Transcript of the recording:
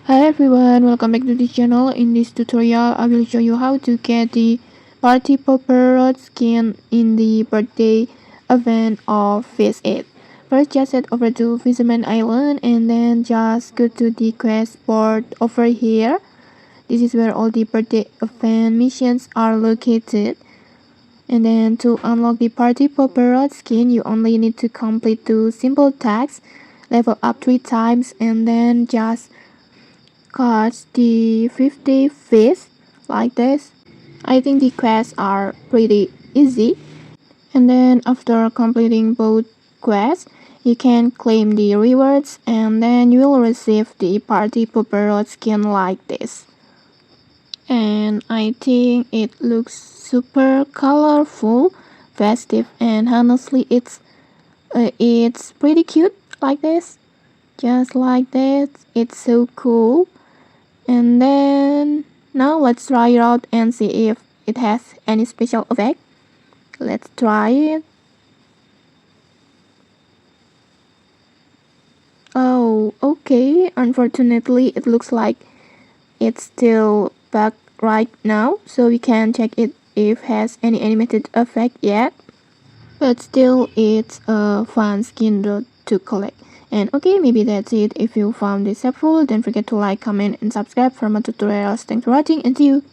Hi everyone, welcome back to the channel. In this tutorial, I will show you how to get the Party Popper Road skin in the birthday event of Phase 8. First, just head over to Fisherman Island and then just go to the quest board over here. This is where all the birthday event missions are located. And then to unlock the Party Popper Road skin, you only need to complete two simple tasks, level up 3 times, and then just catch the 50 fish like this. I think the quests are pretty easy. And then after completing both quests, you can claim the rewards and then you will receive the Party Popper Road skin like this. And I think it looks super colorful, festive, and honestly it's pretty cute like this. Just like this. It's so cool. And then now let's try it out and see if it has any special effect. Let's try it. Oh, okay. Unfortunately, it looks like it's still bugged right now, so we can't check it if it has any animated effect yet. But still, it's a fun skin to collect. And okay, maybe that's it. If you found this helpful, don't forget to like, comment, and subscribe for more tutorials. Thanks for watching and see you.